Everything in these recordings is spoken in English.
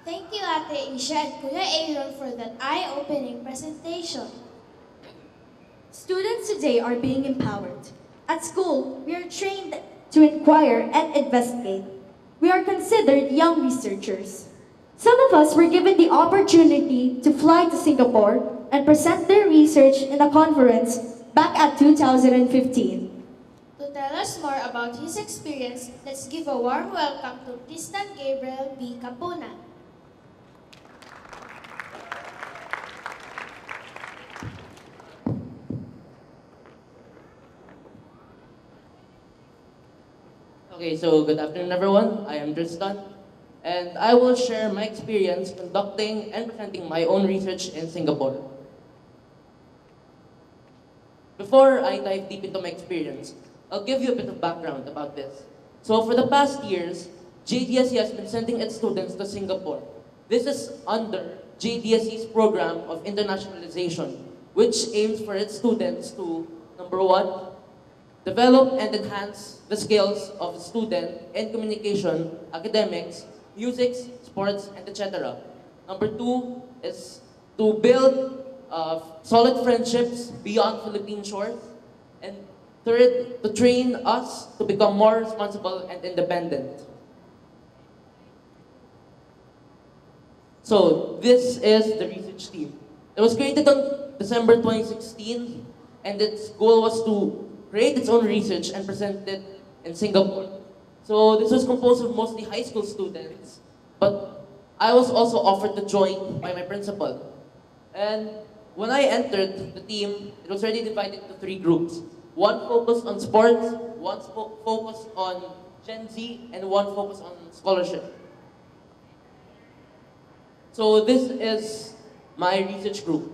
Thank you, Ate Isha and Kuya Aaron for that eye-opening presentation. Students today are being empowered. At school, we are trained to inquire and investigate. We are considered young researchers. Some of us were given the opportunity to fly to Singapore and present their research in a conference back at 2015. To tell us more about his experience, let's give a warm welcome to Tristan Gabriel B. Capunan. Okay, so good afternoon everyone. I am Tristan, and I will share my experience conducting and presenting my own research in Singapore. Before I dive deep into my experience, I'll give you a bit of background about this. So for the past years, JDSE has been sending its students to Singapore. This is under JDSE's program of internationalization, which aims for its students to, number one, develop and enhance the skills of the student in communication, academics, music, sports, and etc. Number two is to build solid friendships beyond Philippine shores. And third, to train us to become more responsible and independent. So this is the research team. It was created on December 2016, and its goal was to create its own research and present it in Singapore. So this was composed of mostly high school students, but I was also offered to join by my principal. And when I entered the team, it was already divided into three groups. One focused on sports, one focused on Gen Z, and one focused on scholarship. So this is my research group.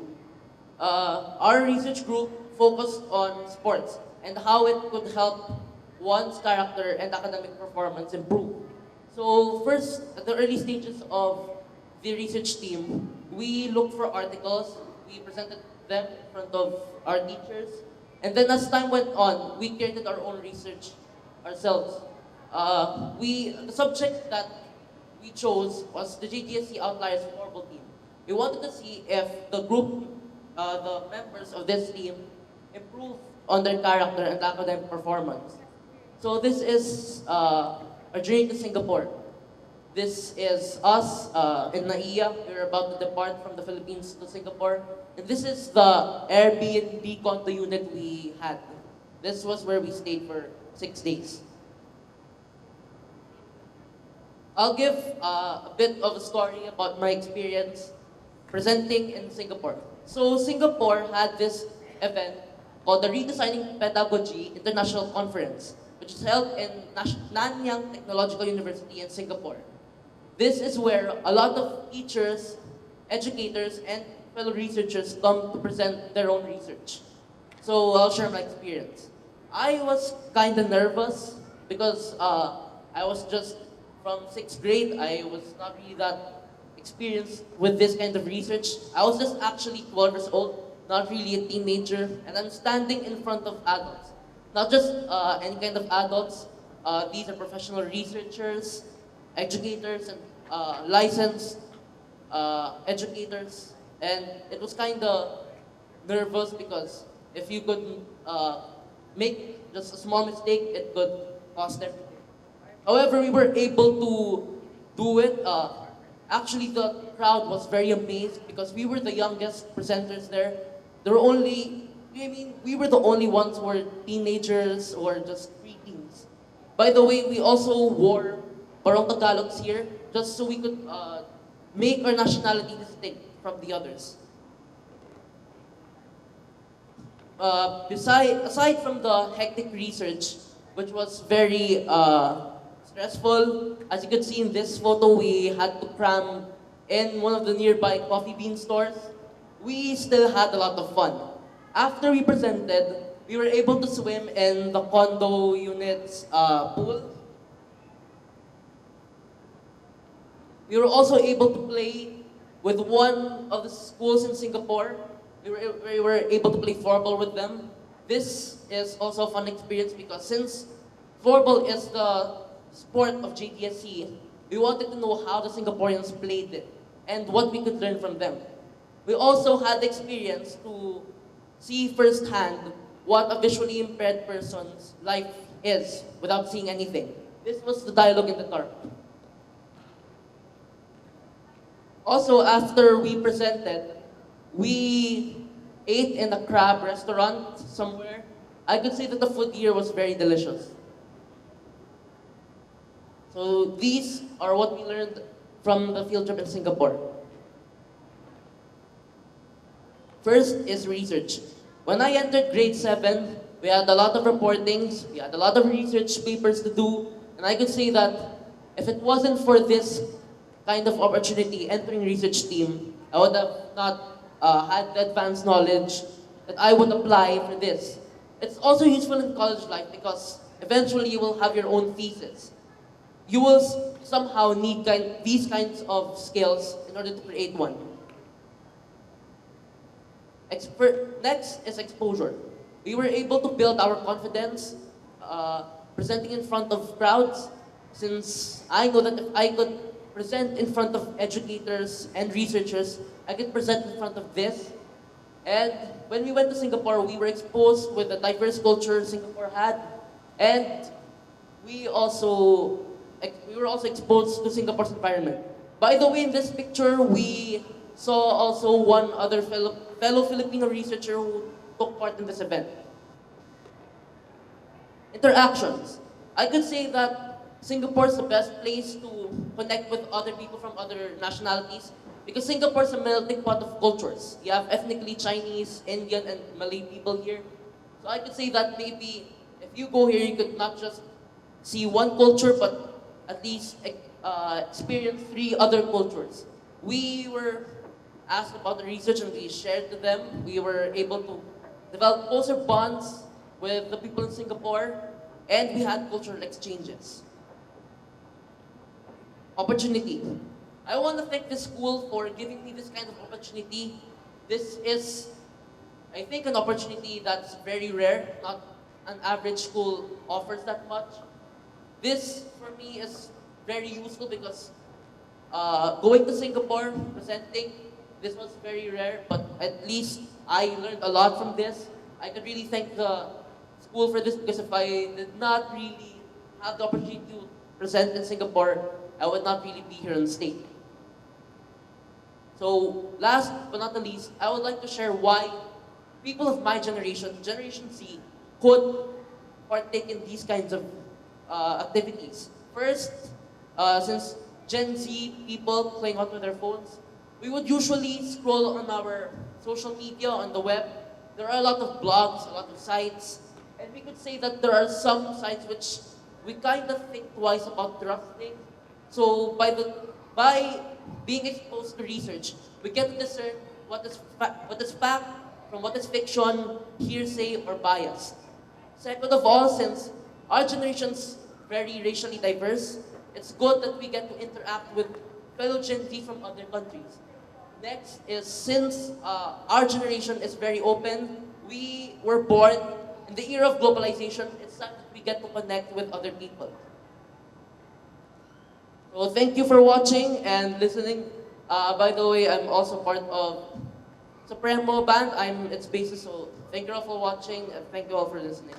Our research group focused on sports and how it could help one's character and academic performance improve. So first, at the early stages of the research team, we looked for articles, we presented them in front of our teachers, and then as time went on, we created our own research ourselves. The subject that we chose was the GGSE Outliers Floorball team. We wanted to see if the members of this team improved on their character and academic performance. So this is a journey to Singapore. This is us in NAIA. We're about to depart from the Philippines to Singapore. And this is the Airbnb condo unit we had. This was where we stayed for 6 days. I'll give a bit of a story about my experience presenting in Singapore. So Singapore had this event called the Redesigning Pedagogy International Conference, which is held in Nanyang Technological University in Singapore. This is where a lot of teachers, educators, and fellow researchers come to present their own research. So I'll share my experience. I was kind of nervous because I was just from 6th grade. I was not really that experienced with this kind of research. I was just actually 12 years old, not really a teenager, and I'm standing in front of adults. Not just any kind of adults. These are professional researchers, educators, and licensed educators. And it was kind of nervous because if you could make just a small mistake, it could cost everything. However, we were able to do it. Actually, the crowd was very amazed because we were the youngest presenters there. There were we were the only ones who were teenagers or just preteens. By the way, we also wore Barong Tagalogs here just so we could make our nationality distinct from the others. Aside from the hectic research, which was very stressful, as you could see in this photo, we had to cram in one of the nearby coffee bean stores. We still had a lot of fun. After we presented, we were able to swim in the condo unit's pool. We were also able to play with one of the schools in Singapore. We were able to play floorball with them. This is also a fun experience because since floorball is the sport of JDSE, We wanted to know how the Singaporeans played it and what we could learn from them. We also had the experience to see firsthand what a visually impaired person's life is without seeing anything. This was the dialogue in the dark. Also, after we presented, we ate in a crab restaurant somewhere. I could say that the food here was very delicious. So these are what we learned from the field trip in Singapore. First is research. When I entered grade 7, we had a lot of reportings, we had a lot of research papers to do, and I could say that if it wasn't for this kind of opportunity entering research team, I would have not had the advanced knowledge that I would apply for this. It's also useful in college life because eventually you will have your own thesis. You will somehow need these kinds of skills in order to create one. Next is exposure. We were able to build our confidence presenting in front of crowds, since I know that if I could present in front of educators and researchers, I could present in front of this. And when we went to Singapore, we were exposed with the diverse culture Singapore had, and we were also exposed to Singapore's environment. By the way, in this picture, we saw also one other fellow Filipino researcher who took part in this event. Interactions. I could say that Singapore is the best place to connect with other people from other nationalities because Singapore is a melting pot of cultures. You have ethnically Chinese, Indian, and Malay people here. So I could say that maybe if you go here, you could not just see one culture, but at least experience 3 other cultures. We were asked about the research and we shared to them. We were able to develop closer bonds with the people in Singapore, and we had cultural exchanges. Opportunity. I want to thank this school for giving me this kind of opportunity. This is, I think, an opportunity that's very rare. Not an average school offers that much. This, for me, is very useful because going to Singapore, presenting, this was very rare, but at least I learned a lot from this. I could really thank the school for this because if I did not really have the opportunity to present in Singapore, I would not really be here on stage. So last but not the least, I would like to share why people of my generation, Generation Z, could partake in these kinds of activities. First, since Gen Z people playing onto their phones, we would usually scroll on our social media, on the web. There are a lot of blogs, a lot of sites, and we could say that there are some sites which we kind of think twice about trusting. So by being exposed to research, we get to discern what is fact from what is fiction, hearsay, or bias. Second of all, since our generation's very racially diverse, it's good that we get to interact with fellow Gen Z from other countries. Next is, since our generation is very open, we were born in the era of globalization, it's time that we get to connect with other people. So thank you for watching and listening. By the way, I'm also part of Supremo Band. I'm its bassist, so thank you all for watching and thank you all for listening.